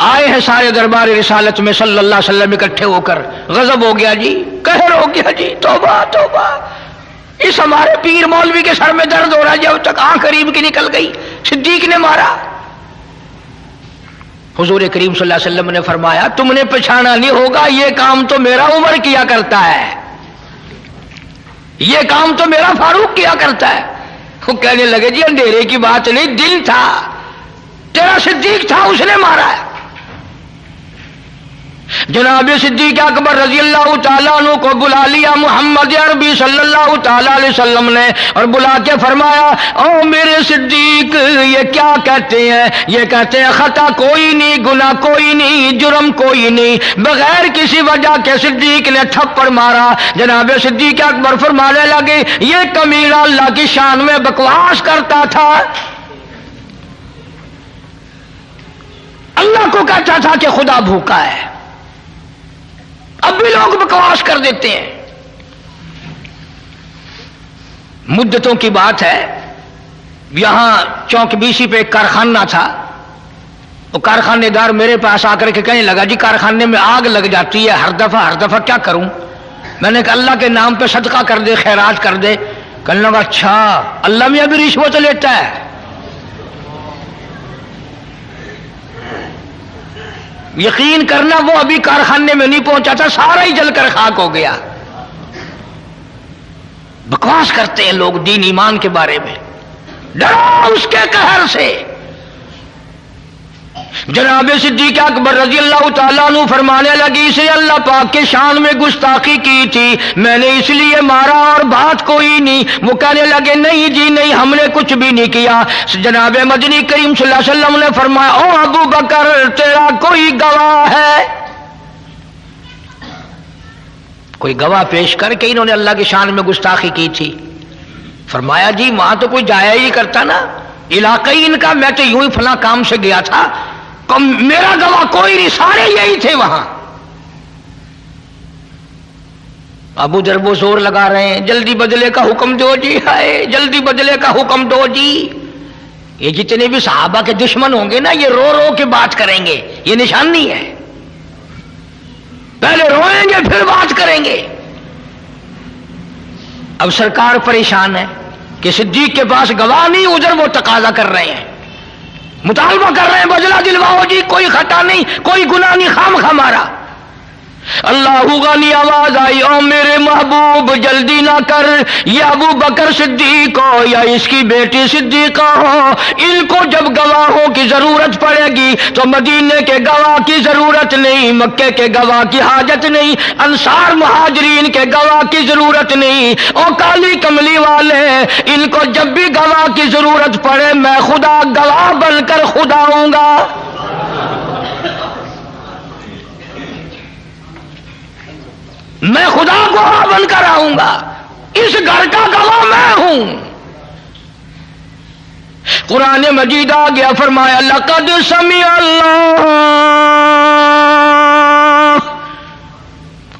آئے ہیں سارے دربار رسالت میں صلی اللہ علیہ وسلم اکٹھے ہو کر، غضب ہو گیا جی، قہر ہو گیا جی، توبہ توبہ، اس ہمارے پیر مولوی کے سر میں درد ہو رہا ہے، جب تک آنکھ قریب کی نکل گئی، صدیق نے مارا۔ حضور کریم صلی اللہ علیہ وسلم نے فرمایا تم نے پہچانا نہیں ہوگا، یہ کام تو میرا عمر کیا کرتا ہے، یہ کام تو میرا فاروق کیا کرتا ہے۔ وہ کہنے لگے جی اندھیرے کی بات نہیں، دل تھا، تیرا صدیق تھا، اس نے مارا ہے۔ جناب صدیق اکبر رضی اللہ تعالیٰ عنہ کو بلا لیا محمد عربی صلی اللہ تعالیٰ علیہ وسلم نے، اور بلا کے فرمایا او میرے صدیق، یہ کیا کہتے ہیں؟ یہ کہتے ہیں خطا کوئی نہیں، گناہ کوئی نہیں، جرم کوئی نہیں، بغیر کسی وجہ کے صدیق نے تھپڑ مارا۔ جناب صدیق اکبر فرمانے لگے یہ کمینہ اللہ کی شان میں بکواس کرتا تھا، اللہ کو کہتا تھا کہ خدا بھوکا ہے۔ اب بھی لوگ بکواس کر دیتے ہیں۔ مدتوں کی بات ہے، یہاں چوک بیسی پہ ایک کارخانہ تھا، وہ کارخانے دار میرے پاس آ کر کے کہنے لگا جی کارخانے میں آگ لگ جاتی ہے ہر دفعہ کیا کروں؟ میں نے کہا اللہ کے نام پہ صدقہ کر دے، خیرات کر دے۔ کہنے لگا اچھا اللہ میں ابھی رشوت لیتا ہے؟ یقین کرنا وہ ابھی کارخانے میں نہیں پہنچا تھا، سارا ہی جل کر خاک ہو گیا۔ بکواس کرتے ہیں لوگ دین ایمان کے بارے میں، ڈرو اس کے قہر سے۔ جناب صدیق اکبر رضی اللہ تعالیٰ عنہ فرمانے لگی اسے اللہ پاک کے شان میں گستاخی کی تھی، میں نے اس لیے مارا اور بات کوئی نہیں۔ وہ کہنے لگے نہیں جی نہیں، ہم نے کچھ بھی نہیں کیا۔ جناب مدنی کریم صلی اللہ علیہ وسلم نے فرمایا او ابو بکر تیرا کوئی گواہ ہے؟ کوئی گواہ پیش کر کے انہوں نے اللہ کی شان میں گستاخی کی تھی؟ فرمایا جی وہاں تو کوئی جایا ہی کرتا نا، علاقائی ان کا، میں تو یوں ہی فلاں کام سے گیا تھا، میرا گواہ کوئی نہیں، سارے یہی تھے وہاں۔ ابو ذر وہ زور لگا رہے ہیں جلدی بدلے کا حکم دو جی، ہائے جلدی بدلے کا حکم دو جی۔ یہ جتنے بھی صحابہ کے دشمن ہوں گے نا، یہ رو رو کے بات کریں گے، یہ نشانی ہے، پہلے روئیں گے پھر بات کریں گے۔ اب سرکار پریشان ہے کہ صدیق کے پاس گواہ نہیں، ادھر وہ تقاضا کر رہے ہیں، مطالبہ کر رہے ہیں بدلہ دلواؤ جی، کوئی خطا نہیں، کوئی گناہ نہیں، خام مارا۔ اللہ غنی آواز آئی او میرے محبوب جلدی نہ کر، یہ ابو بکر صدیق ہو یا اس کی بیٹی صدیقہ ہو، ان کو جب گواہوں کی ضرورت پڑے گی تو مدینے کے گواہ کی ضرورت نہیں، مکے کے گواہ کی حاجت نہیں، انصار مہاجرین کے گواہ کی ضرورت نہیں، او کالی کملی والے ان کو جب بھی گواہ کی ضرورت پڑے میں خدا گواہ بن کر خدا ہوں گا۔ میں خدا گواہ بن کر آؤں گا، اس گھر کا گواہ میں ہوں۔ قرآن مجید آ گیا، فرمایا لقد سمع اللہ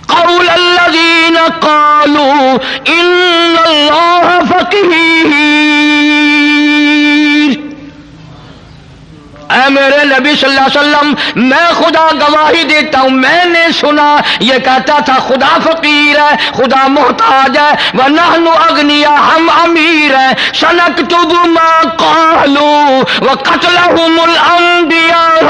قول الذین قالوا ان اللہ فقیر۔ اے میرے نبی صلی اللہ علیہ وسلم میں خدا گواہی دیتا ہوں، میں نے سنا یہ کہتا تھا خدا فقیر ہے، خدا محتاج ہے، وَنَحْنُ أَغْنِيَاءُ ہم امیر ہیں، سَنَكْتُبُ مَا قَالُوا وَقَتْلَهُمُ الْأَنْبِيَاءَ۔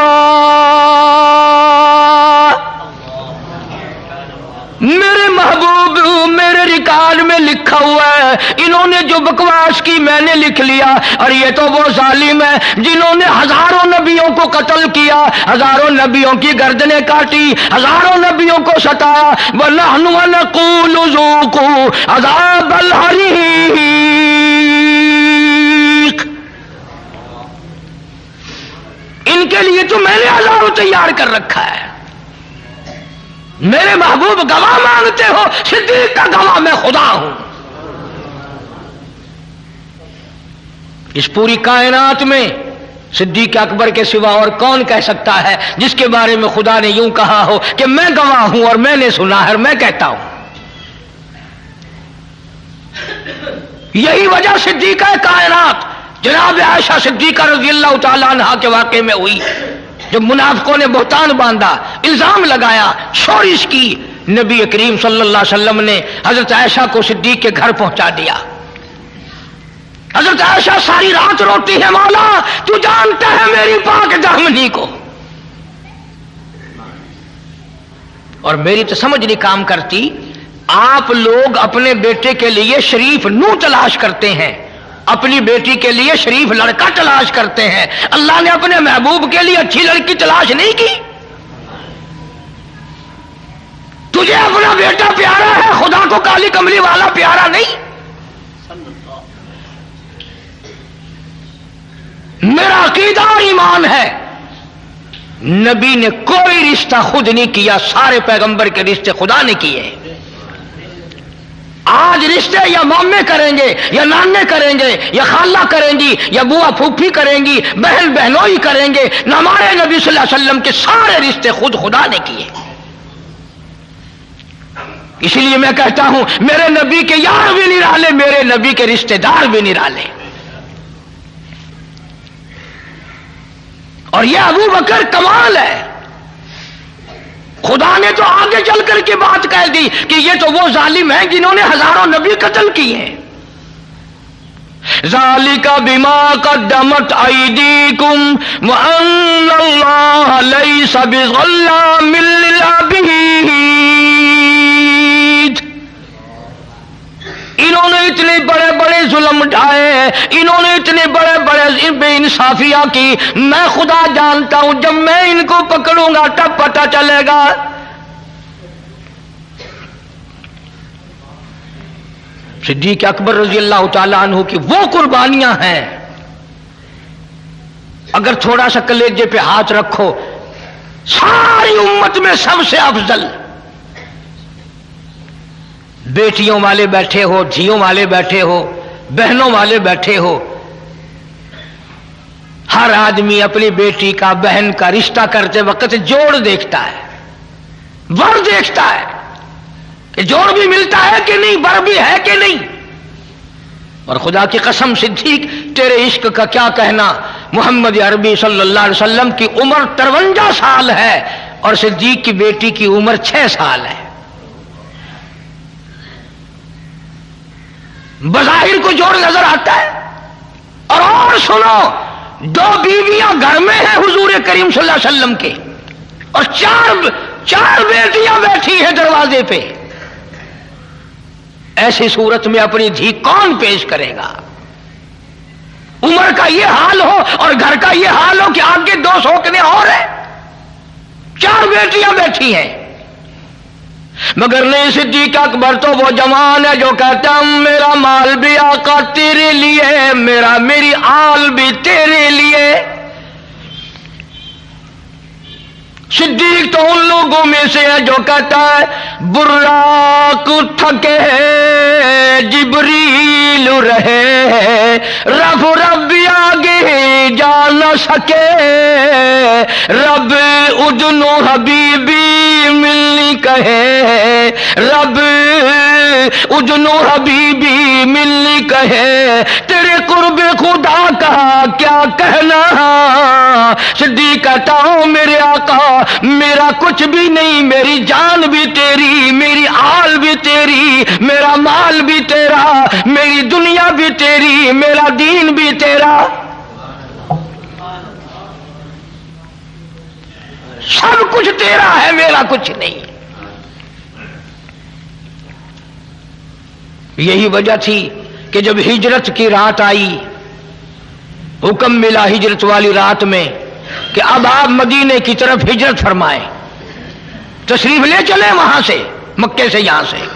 میرے محبوب میرے ریکارڈ میں لکھا ہوا ہے، انہوں نے جو بکواس کی میں نے لکھ لیا، اور یہ تو وہ ظالم ہے جنہوں نے ہزاروں نبیوں کو قتل کیا، ہزاروں نبیوں کی گردنیں کاٹی، ہزاروں نبیوں کو ستایا۔ وَنَحْنُ وَنَقُولُ ذُوقُوا عَذَابَ الْحَرِيقِ۔ ان کے لیے تو میں نے عذاب تیار کر رکھا ہے۔ میرے محبوب گواہ مانگتے ہو، صدیق کا گواہ میں خدا ہوں۔ اس پوری کائنات میں صدیق اکبر کے سوا اور کون کہہ سکتا ہے جس کے بارے میں خدا نے یوں کہا ہو کہ میں گواہ ہوں اور میں نے سنا ہے اور میں کہتا ہوں۔ یہی وجہ صدیقہ کائنات جناب عائشہ صدیقہ رضی اللہ تعالیٰ عنہا کے واقعے میں ہوئی۔ جب منافقوں نے بہتان باندھا، الزام لگایا، شورش کی، نبی کریم صلی اللہ علیہ وسلم نے حضرت عائشہ کو صدیق کے گھر پہنچا دیا۔ حضرت عائشہ ساری رات روتی ہے، مولا تو جانتا ہے میری پاک دامنی کو، اور میری تو سمجھ نہیں کام کرتی۔ آپ لوگ اپنے بیٹے کے لیے شریف نو تلاش کرتے ہیں، اپنی بیٹی کے لیے شریف لڑکا تلاش کرتے ہیں، اللہ نے اپنے محبوب کے لیے اچھی لڑکی تلاش نہیں کی؟ تجھے اپنا بیٹا پیارا ہے، خدا کو کالی کملی والا پیارا نہیں؟ میرا عقیدہ اور ایمان ہے، نبی نے کوئی رشتہ خود نہیں کیا، سارے پیغمبر کے رشتے خدا نے کیے۔ آج رشتے یا مامے کریں گے، یا نانے کریں گے، یا خالہ کریں گی، یا بوا پھوپھی کریں گی، بہن بہنوئی کریں گے، نہ ہمارے نبی صلی اللہ علیہ وسلم کے سارے رشتے خود خدا نے کیے۔ اسی لیے میں کہتا ہوں میرے نبی کے یار بھی نرالے، میرے نبی کے رشتے دار بھی نرالے۔ اور یہ ابو بکر کمال ہے، خدا نے تو آگے چل کر کے بات کہہ دی کہ یہ تو وہ ظالم ہیں جنہوں نے ہزاروں نبی قتل کیے ہیں۔ ذالک بما قدمت ایدیکم وان اللہ لیس بظلام للعبید۔ انہوں نے اتنے بڑے بڑے ظلم ڈھائے، انہوں نے اتنے بڑے بڑے بے انصافیاں کی، میں خدا جانتا ہوں جب میں ان کو پکڑوں گا تب پتہ چلے گا۔ صدیق اکبر رضی اللہ تعالیٰ عنہ کی وہ قربانیاں ہیں، اگر تھوڑا سا کلیجے پہ ہاتھ رکھو، ساری امت میں سب سے افضل۔ بیٹیوں والے بیٹھے ہو، جھیوں والے بیٹھے ہو، بہنوں والے بیٹھے ہو، ہر آدمی اپنی بیٹی کا، بہن کا رشتہ کرتے وقت جوڑ دیکھتا ہے، ور دیکھتا ہے کہ جوڑ بھی ملتا ہے کہ نہیں، بر بھی ہے کہ نہیں۔ اور خدا کی قسم صدیق تیرے عشق کا کیا کہنا، محمد عربی صلی اللہ علیہ وسلم کی عمر 53 سال ہے اور صدیق کی بیٹی کی عمر 6 سال ہے۔ بظاہر کو جوڑ نظر آتا ہے۔ اور سنو، 2 بیویاں گھر میں ہیں حضور کریم صلی اللہ علیہ وسلم کے، اور چار بیٹیاں بیٹھی ہیں دروازے پہ۔ ایسی صورت میں اپنی دھی کون پیش کرے گا؟ عمر کا یہ حال ہو اور گھر کا یہ حال ہو کہ آگے 2 سوکنے اور ہیں، 4 بیٹیاں بیٹھی ہیں۔ مگر نہیں، صدیق اکبر تو وہ جوان ہے جو کہتا ہے میرا مال بھی آقا تیرے لیے، میری آل بھی تیرے لیے۔ صدیق تو ان لوگوں میں سے ہے جو کہتا ہے براق تھکے جبریل رہے، رب آگے جا نہ سکے، رب اجنو حبیبی ملنی کہے، رب اجنو حبیبی ملنی کہے، تیرے قرب خدا کا کیا کہنا۔ صدیق کہتا ہوں میرے آقا میرا کچھ بھی نہیں، میری جان بھی تیری، میری آل بھی تیری، میرا مال بھی تیرا، میری دنیا بھی تیری، میرا دین بھی تیرا، سب کچھ تیرا ہے، میرا کچھ نہیں۔ یہی وجہ تھی کہ جب ہجرت کی رات آئی، حکم ملا ہجرت والی رات میں کہ اب آپ مدینے کی طرف ہجرت فرمائیں، تشریف لے چلیں وہاں سے، مکے سے، یہاں سے۔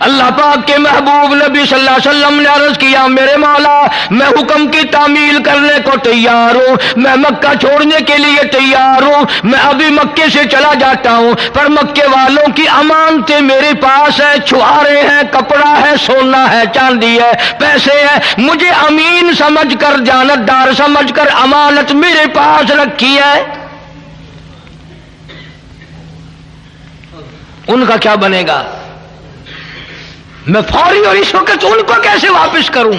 اللہ پاک کے محبوب نبی صلی اللہ علیہ وسلم نے عرض کیا میرے مولا میں حکم کی تعمیل کرنے کو تیار ہوں، میں مکہ چھوڑنے کے لیے تیار ہوں، میں ابھی مکے سے چلا جاتا ہوں، پر مکے والوں کی امانتیں میرے پاس ہے، چھوارے ہیں، کپڑا ہے، سونا ہے، چاندی ہے، پیسے ہے، مجھے امین سمجھ کر، جانتدار سمجھ کر امانت میرے پاس رکھی ہے۔ ان کا کیا بنے گا؟ میں فوری اور اس وقت ان کو کیسے واپس کروں؟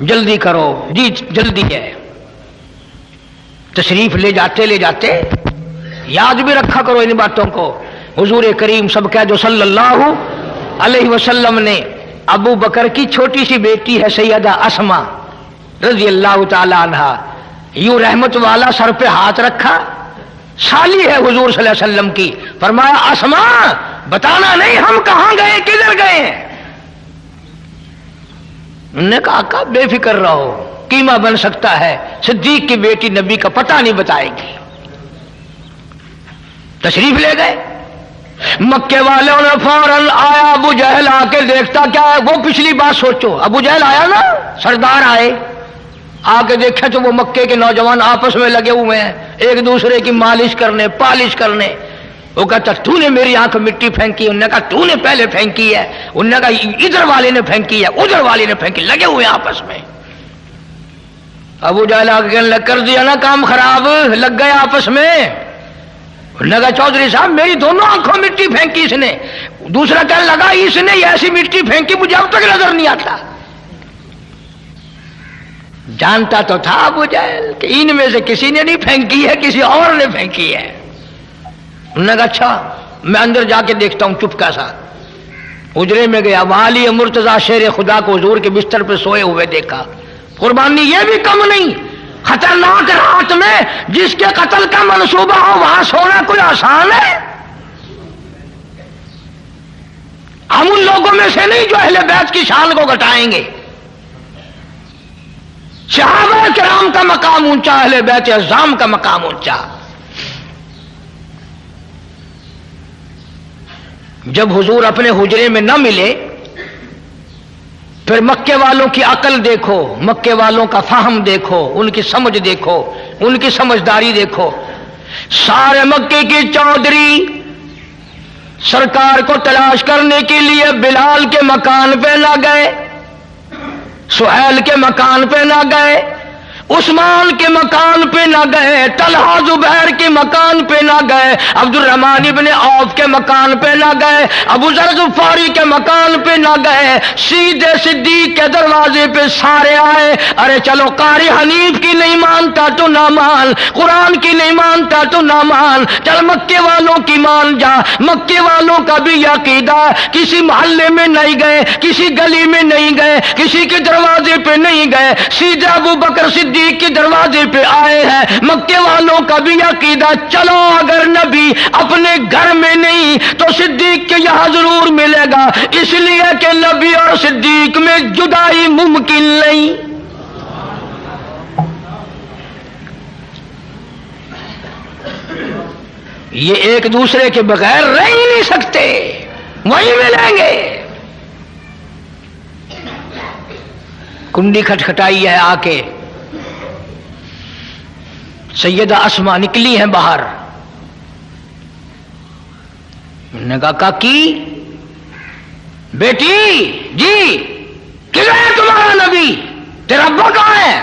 جلدی کرو جی جلدی ہے. تشریف لے جاتے یاد بھی رکھا کرو ان باتوں کو. حضور کریم سب کہہ دو صلی اللہ علیہ وسلم نے ابو بکر کی چھوٹی سی بیٹی ہے سیدہ اسما رضی اللہ تعالی عنہا، یوں رحمت والا سر پہ ہاتھ رکھا، سالی ہے حضور صلی اللہ علیہ وسلم کی، فرمایا اسما بتانا نہیں ہم کہاں گئے کدھر گئے ہیں. انہوں نے کہا آقا بے فکر رہو، قیمہ بن سکتا ہے صدیق کی بیٹی نبی کا پتہ نہیں بتائے گی. تشریف لے گئے. مکے والوں نے فوراً آیا، ابو جہل آ کے دیکھتا کیا ہے، وہ پچھلی بات سوچو، ابو جہل آیا نا، سردار آئے، آ کے دیکھا تو وہ مکے کے نوجوان آپس میں لگے ہوئے ہیں ایک دوسرے کی مالش کرنے پالش کرنے. وہ کہتا تو نے میری آنکھ مٹی پھینکی، انہوں نے کہا تو نے پہلے پھینکی ہے، انہوں نے کہا ادھر والے نے پھینکی ہے ادھر والے نے پھینکی، لگے ہوئے آپس میں. ابو جہل آ کے کہنے لگ کر دیا نا کام خراب، لگ گئے آپس میں. انہوں نے کہا چودھری صاحب میری دونوں آنکھوں مٹی پھینکی اس نے. دوسرا کہنے لگا اس نے ایسی مٹی پھینکی مجھے اب تک نظر نہیں آتا. جانتا تو تھا ابو جہل کہ ان میں سے کسی نے نہیں پھینکی ہے، کسی اور نے پھینکی ہے. انہوں نے کہا اچھا میں اندر جا کے دیکھتا ہوں. چپکا سا حجرے میں گیا، والی مرتضی شیر خدا کو حضور کے بستر پہ سوئے ہوئے دیکھا. قربانی یہ بھی کم نہیں، خطرناک رات میں جس کے قتل کا منصوبہ ہو وہاں سونا کوئی آسان ہے؟ ہم ان لوگوں میں سے نہیں جو اہل بیت کی شان کو گھٹائیں گے. صحابہ کرام کا مقام اونچا، اہل بیت اعظام کا مقام اونچا. جب حضور اپنے حجرے میں نہ ملے پھر مکے والوں کی عقل دیکھو، مکے والوں کا فہم دیکھو، ان کی سمجھ دیکھو، ان کی سمجھداری دیکھو. سارے مکے کی چودھری سرکار کو تلاش کرنے کے لیے بلال کے مکان پہ نہ گئے، سہیل کے مکان پہ نہ گئے، عثمان کے مکان پہ نہ گئے، طلحہ زبیر کے مکان پہ نہ گئے، عبد الرحمن ابن عوف کے مکان پہ نہ گئے، ابو ذر غفاری کے مکان پہ نہ گئے، سیدھے صدیق کے دروازے پہ سارے آئے. ارے چلو قاری حنیف کی نہیں مانتا تو نہ مان، قرآن کی نہیں مانتا تو نہ مان، چل مکے والوں کی مان جا. مکے والوں کا بھی عقیدہ، کسی محلے میں نہیں گئے، کسی گلی میں نہیں گئے، کسی کے دروازے پہ نہیں گئے، سیدھے ابو بکر صدیق کے دروازے پہ آئے ہیں. مکے والوں کا بھی عقیدہ چلو اگر نبی اپنے گھر میں نہیں تو صدیق کے یہاں ضرور ملے گا، اس لیے کہ نبی اور صدیق میں جدائی ممکن نہیں. یہ ایک دوسرے کے بغیر رہ ہی نہیں سکتے، وہی ملیں گے. کنڈی کھٹکھٹائی ہے آ کے، سیدہ اسما نکلی ہیں باہر. نے کہا کی بیٹی جی کدھر ہے تمہارا نبی، تیرا ابا کہاں ہے؟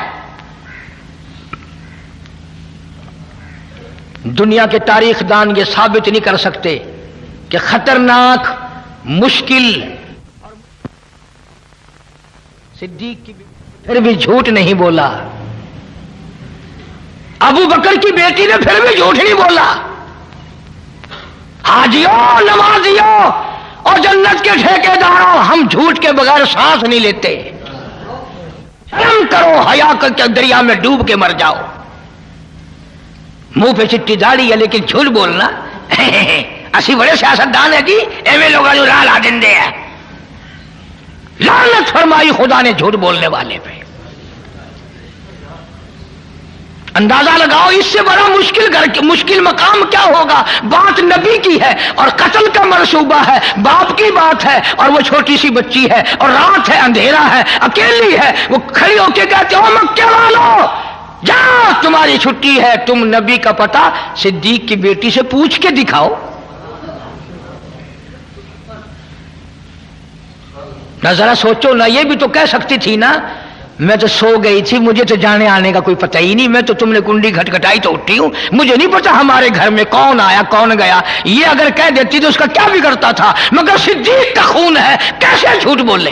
دنیا کے تاریخ دان یہ ثابت نہیں کر سکتے کہ خطرناک مشکل صدیق کی پھر بھی جھوٹ نہیں بولا. ابو بکر کی بیٹی نے پھر بھی جھوٹ نہیں بولا. حاجیوں نمازیوں اور جنت کے ٹھیکیداروں، ہم جھوٹ کے بغیر سانس نہیں لیتے. شرم کرو، حیا کر کے دریا میں ڈوب کے مر جاؤ. منہ پہ چٹی داڑھی ہے لیکن جھوٹ بولنا اسی بڑے سیاستدان ہیں جی، ایویں لوگ جو راہ لا دیں ہیں. لعنت فرمائی خدا نے جھوٹ بولنے والے پہ. اندازہ لگاؤ اس سے بڑا مشکل مقام کیا ہوگا. بات نبی کی ہے اور قتل کا منصوبہ ہے، باپ کی بات ہے اور وہ چھوٹی سی بچی ہے اور رات ہے، اندھیرا ہے، اکیلی ہے. وہ کھڑی ہو کے کہتے ہو مکے والوں جاؤ تمہاری چھٹی ہے، تم نبی کا پتہ صدیق کی بیٹی سے پوچھ کے دکھاؤ. نہ ذرا سوچو نا، یہ بھی تو کہہ سکتی تھی نا میں تو سو گئی تھی، مجھے تو جانے آنے کا کوئی پتہ ہی نہیں، میں تو تم نے کنڈی کھٹکھٹائی تو اٹھی ہوں، مجھے نہیں پتا ہمارے گھر میں کون آیا کون گیا. یہ اگر کہہ دیتی تو اس کا کیا بگڑتا تھا، مگر صدیق کا خون ہے، کیسے جھوٹ بولے.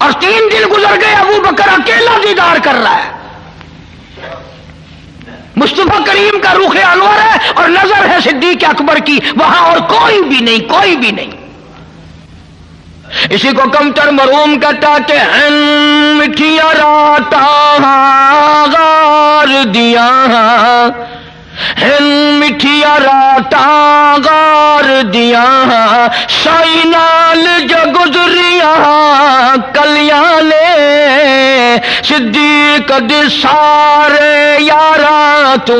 اور 3 دن گزر گئے، ابو بکر اکیلا دیدار کر رہا ہے، مصطفیٰ کریم کا رخ انور ہے اور نظر ہے صدیق اکبر کی، وہاں اور کوئی بھی نہیں، کوئی بھی نہیں۔ اسی کو کمتر مرحوم کہتا کہ مٹھیاں راتاں غار دیا، مٹھیاں راتاں غار دیا، شائی نال جو گزریاں کلیاں نے، صدیق دے سارے یاراں تو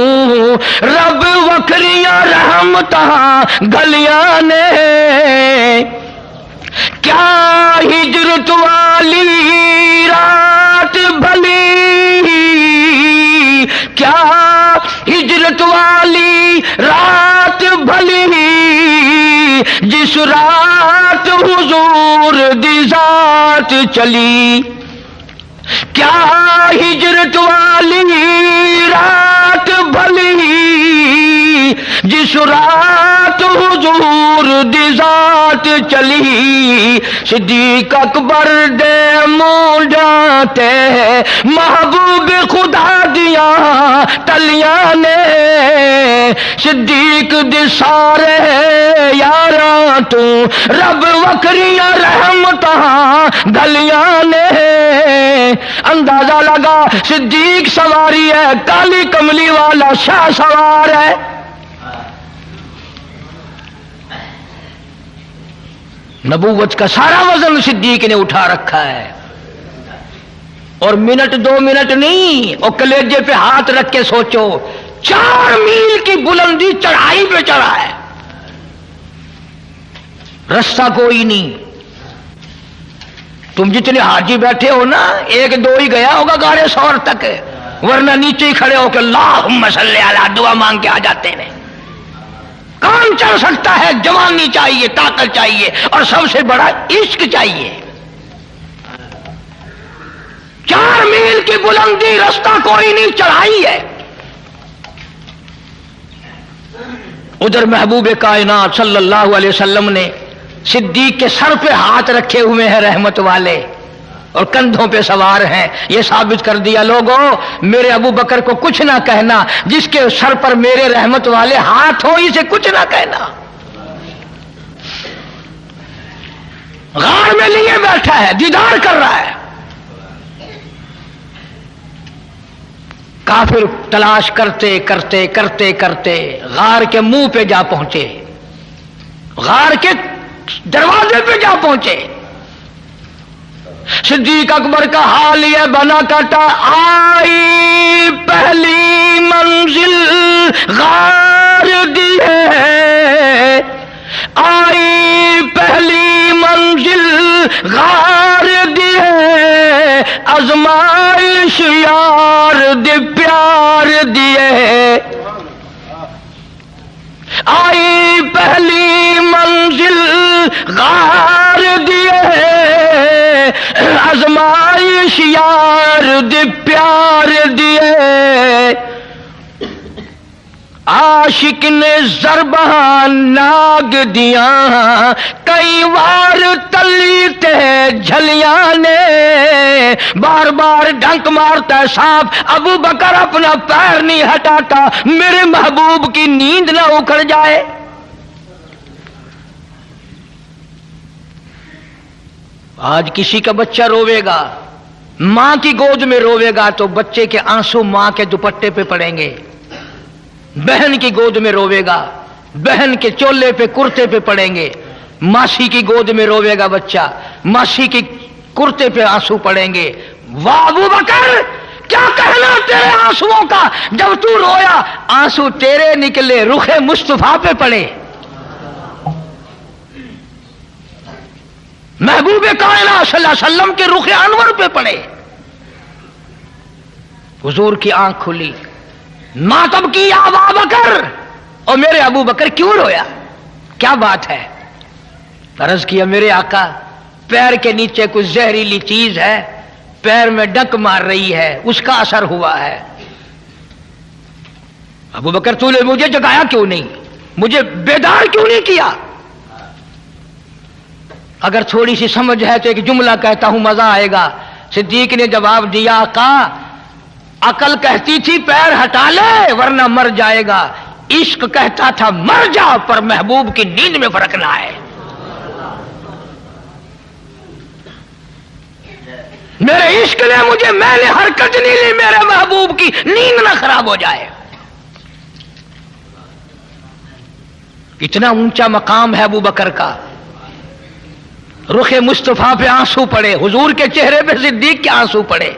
رب وکھریاں رحمتاں گلیاں نے، کیا ہجرت والی رات بھلی، کیا ہجرت والی رات بھلی، جس رات حضور دی ذات چلی، کیا ہجرت والی رات بھلی، جس رات حضور دی ذات چلی، صدیق اکبر دے مونڈاں تے محبوب خدا دیا تلیاں نے، صدیق دے سارے یاراں تو رب وکھریاں رحمتاں گلیاں نے۔ اندازہ لگا صدیق سواری ہے، کالی کملی والا شاہ سوار ہے۔ نبوت کا سارا وزن صدیق نے اٹھا رکھا ہے، اور منٹ 2 منٹ نہیں، اور کلیجے پہ ہاتھ رکھ کے سوچو، 4 میل کی بلندی چڑھائی پہ چڑھا ہے، رستہ کوئی نہیں۔ تم جتنے حاجی بیٹھے ہو نا، 1-2 ہی گیا ہوگا گاڑے سور تک، ورنہ نیچے ہی کھڑے ہو کے اللہم صلی علی دعا مانگ کے آ جاتے ہیں۔ کام چل سکتا ہے، جوانی چاہیے، طاقت چاہیے، اور سب سے بڑا عشق چاہیے۔ 4 میل کی بلندی، رستہ کوئی نہیں، چڑھائی ہے۔ ادھر محبوب کائنات صلی اللہ علیہ وسلم نے صدیق کے سر پہ ہاتھ رکھے ہوئے ہیں رحمت والے، اور کندھوں پہ سوار ہیں، یہ ثابت کر دیا لوگوں میرے ابو بکر کو کچھ نہ کہنا، جس کے سر پر میرے رحمت والے ہاتھ ہو اسے کچھ نہ کہنا۔ غار میں لیے بیٹھا ہے، دیدار کر رہا ہے۔ کافر تلاش کرتے کرتے کرتے کرتے غار کے منہ پہ جا پہنچے، غار کے دروازے پہ جا پہنچے۔ صدیق اکبر کا حال یہ بنا کرتا، آئی پہلی منزل غار دی ہے، آئی پہلی منزل غار دی ہے، آزمائش یار دے پیار دیے، آئی پہلی منزل غار دیے، آزمائش یار دے پیار دیے، عاشق نے ضرباں ناگ دیاں، کئی وار تلی تے جھلیاں نے، بار بار ڈنک مارتا ہے سانپ، ابو بکر اپنا پیر نہیں ہٹاتا، میرے محبوب کی نیند نہ اکھڑ جائے۔ آج کسی کا بچہ روے گا، ماں کی گود میں روے گا تو بچے کے آنسو ماں کے دوپٹے پہ پڑیں گے، بہن کی گود میں روے گا، بہن کے چولے پہ کرتے پہ پڑیں گے، ماسی کی گود میں روے گا بچہ، ماسی کی کرتے پہ آنسو پڑیں گے۔ واہ ابو بکر، کیا کہنا تیرے آنسوؤں کا، جب تو رویا آنسو تیرے نکلے، رخ مصطفیٰ پہ پڑے، محبوب کائنات صلی اللہ علیہ وسلم کے رخ انور پہ پڑے۔ حضور کی آنکھ کھلی، ماتم کی یا ابا بکر، اور میرے ابو بکر کیوں رویا، کیا بات ہے؟ عرض کیا میرے آقا پیر کے نیچے کچھ زہریلی چیز ہے، پیر میں ڈنک مار رہی ہے، اس کا اثر ہوا ہے۔ ابو بکر تو نے مجھے جگایا کیوں نہیں، مجھے بیدار کیوں نہیں کیا؟ اگر تھوڑی سی سمجھ ہے تو ایک جملہ کہتا ہوں مزہ آئے گا. صدیق نے جواب دیا آقا عقل کہتی تھی پیر ہٹا لے ورنہ مر جائے گا، عشق کہتا تھا مر جا پر محبوب کی نیند میں فرق نہ ہے. میرے عشق نے مجھے، میں نے حرکت نہیں لی میرے محبوب کی نیند نہ خراب ہو جائے. اتنا اونچا مقام ہے ابو بکر کا. رخ مصطفیٰ پہ آنسو پڑے، حضور کے چہرے پہ صدیق کے آنسو پڑے.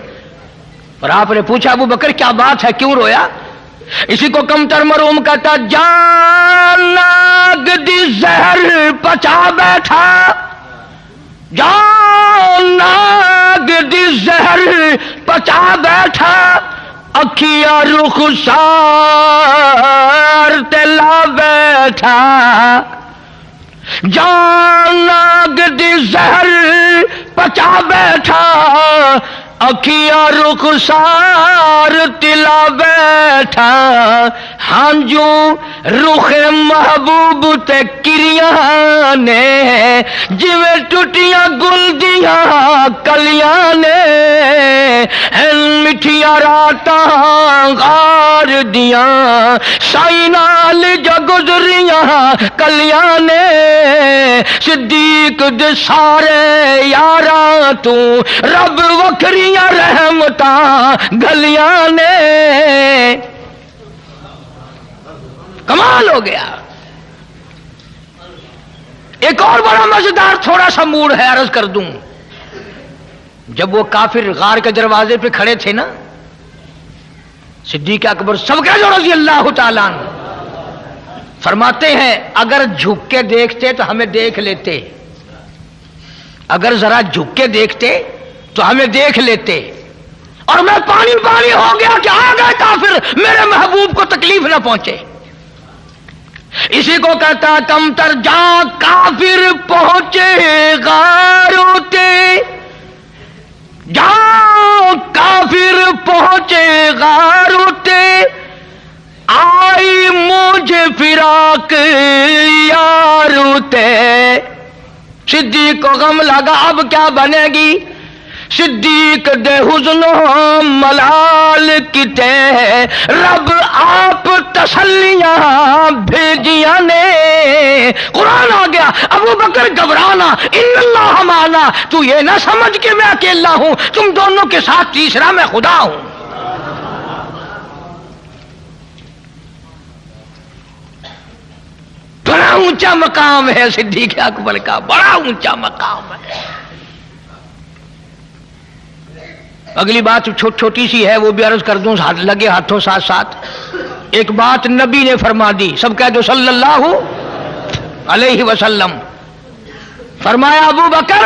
اور آپ نے پوچھا ابو بکر کیا بات ہے، کیوں رویا؟ اسی کو کمتر مرحوم کہتا جان ناگ دی زہر پچا بیٹھا، جان ناگ دی زہر پچا بیٹھا، اکھیا رخسار تلا بیٹھا. جان ناگ دی زہر پچا بیٹھا، اکھیا رخسار تلا بیٹھا. ہاں جو رخ محبوب تے کریاں نے جویں ٹوٹیاں گل دیاں کلیاں نے، مٹھیاں راتاں غار دیاں سائی نال جو گزریاں کلیاں نے. صدیق دے سارے یاراں تو رب وکھریاں رحمتاں گلیاں نے. کمال ہو گیا. ایک اور بڑا مزیدار تھوڑا سا موڑ ہے، عرض کر دوں. جب وہ کافر غار کے دروازے پہ کھڑے تھے نا، صدیق اکبر سب کے رضی اللہ تعالیٰ عنہ فرماتے ہیں اگر جھک کے دیکھتے تو ہمیں دیکھ لیتے، اگر ذرا جھک کے دیکھتے تو ہمیں دیکھ لیتے. اور میں پانی پانی ہو گیا کہ آ گئے کافر، میرے محبوب کو تکلیف نہ پہنچے. اسی کو کہتا کمتر جا کافر پہنچے غاروں تے، جا کافر پہنچے غاروں تے، آئی مجھے فراق یاروں تے. صدیق کو غم لگا اب کیا بنے گی. صدیق دے حزن و ملال کتے رب آپ تسلیاں بھیجیاں نے. قرآن آ گیا ابو بکر گھبرانا ان اللہ معنا، تو یہ نہ سمجھ کہ میں اکیلا ہوں، تم دونوں کے ساتھ تیسرا میں خدا ہوں. بڑا اونچا مقام ہے صدیق اکبر کا، بڑا اونچا مقام ہے. اگلی بات چھوٹی سی ہے، وہ بھی عرض کر دوں لگے ہاتھوں ساتھ ساتھ. ایک بات نبی نے فرما دی، سب کہہ دو صلی اللہ علیہ وسلم. فرمایا ابو بکر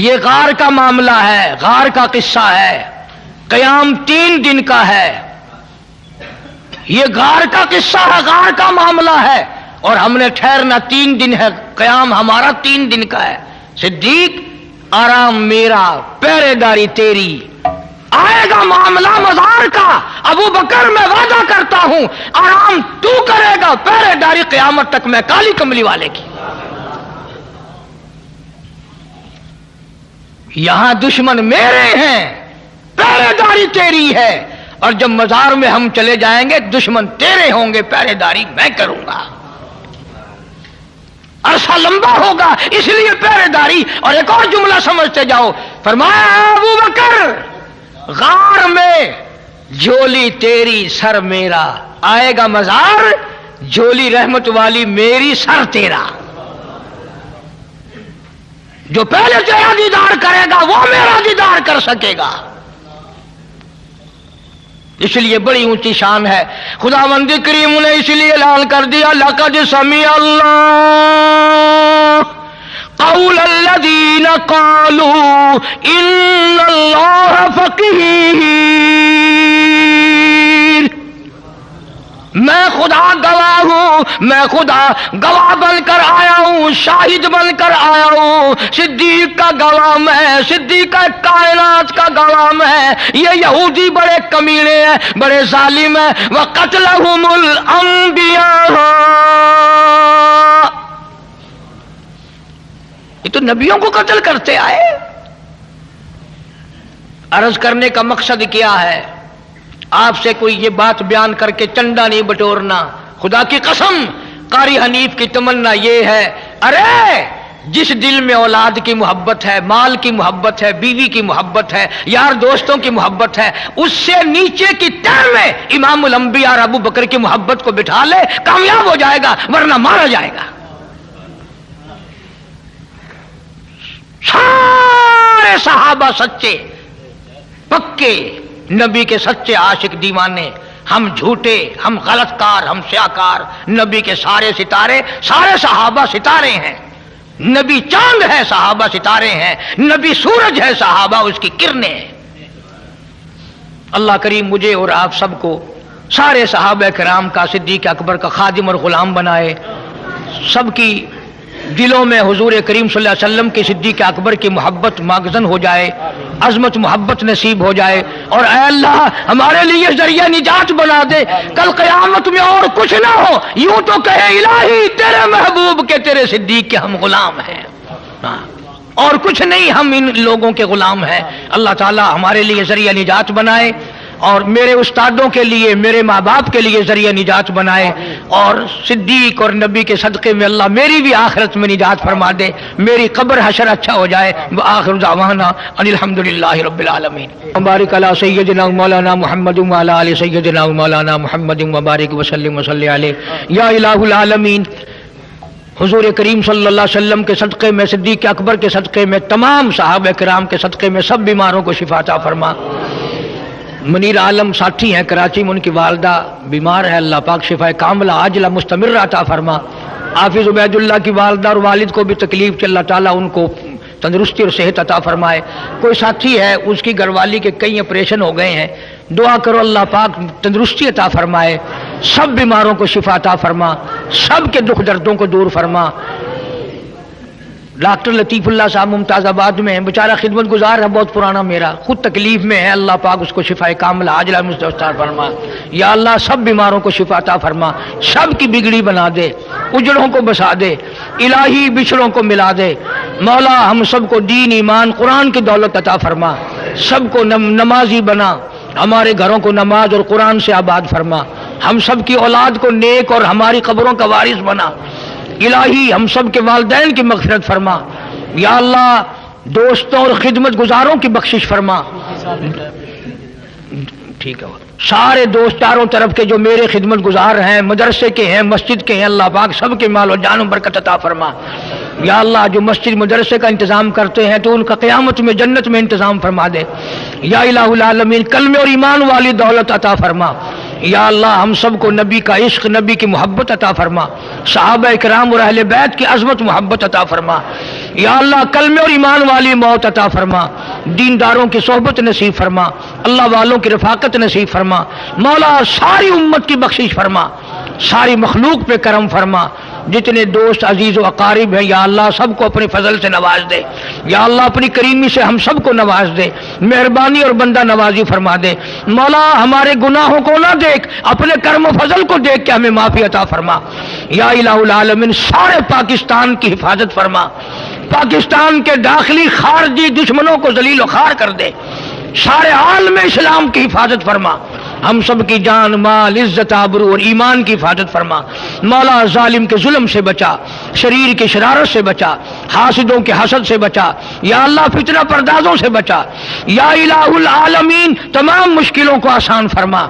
یہ غار کا معاملہ ہے، غار کا قصہ ہے، قیام 3 دن کا ہے. یہ غار کا قصہ ہے، غار کا معاملہ ہے، اور ہم نے ٹھہرنا 3 دن ہے، قیام ہمارا 3 دن کا ہے. صدیق آرام میرا، پہرے داری تیری. آئے گا معاملہ مزار کا، ابو بکر میں وعدہ کرتا ہوں آرام تو کرے گا، پہرے داری قیامت تک میں کالی کملی والے کی. یہاں دشمن میرے ہیں، پہرے داری تیری ہے، اور جب مزار میں ہم چلے جائیں گے دشمن تیرے ہوں گے، پہرے داری میں کروں گا. عرصہ لمبا ہوگا اس لیے پہرے داری. اور ایک اور جملہ سمجھتے جاؤ، فرمایا ابو بکر غار میں جھولی تیری سر میرا، آئے گا مزار جھولی رحمت والی میری سر تیرا. جو پہلے تیرا دیدار کرے گا وہ میرا دیدار کر سکے گا. اس لیے بڑی اونچی شان ہے. خداوند کریم نے اس لیے اعلان کر دیا لقد سمع اللہ قول الذین قالوا ان اللہ فقیر. میں خدا گواہ ہوں، میں خدا گواہ بن کر آیا ہوں، شاہد بن کر آیا ہوں. صدیق کا گواہ میں، صدیق کا کائنات کا گواہ میں. یہ یہودی بڑے کمینے ہیں، بڑے ظالم ہیں. وَقَتْلَهُمُ الْأَنْبِيَاءُ، یہ تو نبیوں کو قتل کرتے آئے. عرض کرنے کا مقصد کیا ہے؟ آپ سے کوئی یہ بات بیان کر کے چندہ نہیں بٹورنا. خدا کی قسم قاری حنیف کی تمنا یہ ہے، ارے جس دل میں اولاد کی محبت ہے، مال کی محبت ہے، بیوی کی محبت ہے، یار دوستوں کی محبت ہے، اس سے نیچے کی تہ میں امام الانبیاء اور ابو بکر کی محبت کو بٹھا لے، کامیاب ہو جائے گا، ورنہ مارا جائے گا. سارے صحابہ سچے پکے، نبی کے سچے عاشق دیوانے. ہم جھوٹے، ہم غلط کار، ہم سیاکار. نبی کے سارے ستارے، سارے صحابہ ستارے ہیں. نبی چاند ہے، صحابہ ستارے ہیں. نبی سورج ہے، صحابہ اس کی کرنیں ہیں. اللہ کریم مجھے اور آپ سب کو سارے صحابہ کرام کا، صدیق اکبر کا خادم اور غلام بنائے. سب کی دلوں میں حضور کریم صلی اللہ علیہ وسلم کی، صدیق اکبر کی محبت ماخذن ہو جائے، عظمت محبت نصیب ہو جائے. اور اے اللہ ہمارے لیے ذریعہ نجات بنا دے. کل قیامت میں اور کچھ نہ ہو، یوں تو کہے الہی تیرے محبوب کے، تیرے صدیق کے ہم غلام ہیں، اور کچھ نہیں، ہم ان لوگوں کے غلام ہیں. اللہ تعالی ہمارے لیے ذریعہ نجات بنائے، اور میرے استادوں کے لیے، میرے ماں باپ کے لیے ذریعہ نجات بنائے. اور صدیق اور نبی کے صدقے میں اللہ میری بھی آخرت میں نجات فرما دے، میری قبر حشر اچھا ہو جائے. وآخر دعوانا ان الحمدللہ رب العالمین. وبارک علی سیدنا مولانا محمد وعلی آل سیدنا مولانا محمد وبارک وسلم وصلی علیہ. یا الہ العالمین، حضور کریم صلی اللہ علیہ وسلم کے صدقے میں، صدیق اکبر کے صدقے میں، تمام صحابہ کرام کے صدقے میں سب بیماروں کو شفا عطا فرما. منیر عالم ساتھی ہیں کراچی میں، ان کی والدہ بیمار ہے، اللہ پاک شفا کاملہ عاجلہ مستمر عطا فرما. حافظ عبید اللہ کی والدہ اور والد کو بھی تکلیف، اللہ تعالیٰ ان کو تندرستی اور صحت عطا فرمائے. کوئی ساتھی ہے اس کی گھر والی کے کئی آپریشن ہو گئے ہیں، دعا کرو اللہ پاک تندرستی عطا فرمائے. سب بیماروں کو شفا عطا فرما، سب کے دکھ دردوں کو دور فرما. ڈاکٹر لطیف اللہ صاحب ممتاز آباد میں ہیں، بیچارہ خدمت گزار ہے، بہت پرانا میرا، خود تکلیف میں ہے، اللہ پاک اس کو شفا کاملہ عاجلہ مستعار فرما. یا اللہ سب بیماروں کو شفا عطا فرما، سب کی بگڑی بنا دے، اجڑوں کو بسا دے، الہی بچھڑوں کو ملا دے. مولا ہم سب کو دین، ایمان، قرآن کی دولت عطا فرما، سب کو نمازی بنا، ہمارے گھروں کو نماز اور قرآن سے آباد فرما. ہم سب کی اولاد کو نیک اور ہماری قبروں کا وارث بنا. الہی ہم سب کے والدین کی مغفرت فرما. یا اللہ دوستوں اور خدمت گزاروں کی بخشش فرما. ٹھیک ہے، سارے دوست چاروں طرف کے جو میرے خدمت گزار ہیں، مدرسے کے ہیں، مسجد کے ہیں، اللہ پاک سب کے مال و جان و برکت عطا فرما. یا اللہ جو مسجد مدرسے کا انتظام کرتے ہیں تو ان کا قیامت میں جنت میں انتظام فرما دے. یا الہ العالمین کلمے اور ایمان والی دولت عطا فرما. یا اللہ ہم سب کو نبی کا عشق، نبی کی محبت عطا فرما، صحابہ کرام اور اہل بیت کی عظمت محبت عطا فرما. یا اللہ کلمے اور ایمان والی موت عطا فرما، دینداروں کی صحبت نصیب فرما، اللہ والوں کی رفاقت نصیب فرما. مولا ساری امت کی بخشش فرما، ساری مخلوق پہ کرم فرما. جتنے دوست عزیز و اقارب ہیں یا اللہ سب کو اپنے فضل سے نواز دے. یا اللہ اپنی کریمی سے ہم سب کو نواز دے، مہربانی اور بندہ نوازی فرما دے. مولا ہمارے گناہوں کو نہ دیکھ، اپنے کرم و فضل کو دیکھ کے ہمیں معافی عطا فرما. یا الہ العالمین سارے پاکستان کی حفاظت فرما، پاکستان کے داخلی خارجی دشمنوں کو ذلیل و خوار کر دے. سارے عالم اسلام کی حفاظت فرما، ہم سب کی جان، مال، عزت، آبرو اور ایمان کی حفاظت فرما. مولا ظالم کے ظلم سے بچا، شریر کی شرارت سے بچا، حاسدوں کے حسد سے بچا. یا اللہ فتنہ پردازوں سے بچا. یا الہ العالمین تمام مشکلوں کو آسان فرما.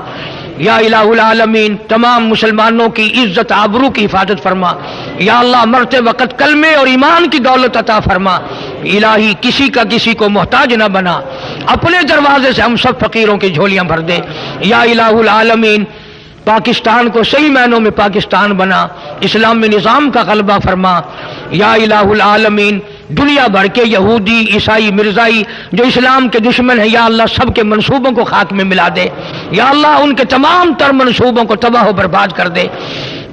یا الہ العالمین تمام مسلمانوں کی عزت آبرو کی حفاظت فرما. یا اللہ مرتے وقت کلمے اور ایمان کی دولت عطا فرما. الہی کسی کا کسی کو محتاج نہ بنا، اپنے دروازے سے ہم سب فقیروں کی جھولیاں بھر دے. یا الہ العالمین پاکستان کو صحیح معنوں میں پاکستان بنا، اسلام میں نظام کا غلبہ فرما. یا الہ العالمین دنیا بھر کے یہودی، عیسائی، مرزائی جو اسلام کے دشمن ہیں یا اللہ سب کے منصوبوں کو خاک میں ملا دے. یا اللہ ان کے تمام تر منصوبوں کو تباہ و برباد کر دے.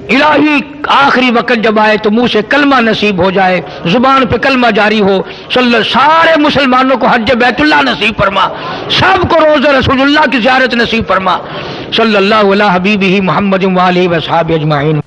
الہی آخری وقت جب آئے تو منہ سے کلمہ نصیب ہو جائے، زبان پہ کلمہ جاری ہو. سارے مسلمانوں کو حج بیت اللہ نصیب فرما، سب کو روزہ رسول اللہ کی زیارت نصیب فرما. صلی اللہ علیہ حبیبہ محمد وآلہ وصحبہ اجمعین.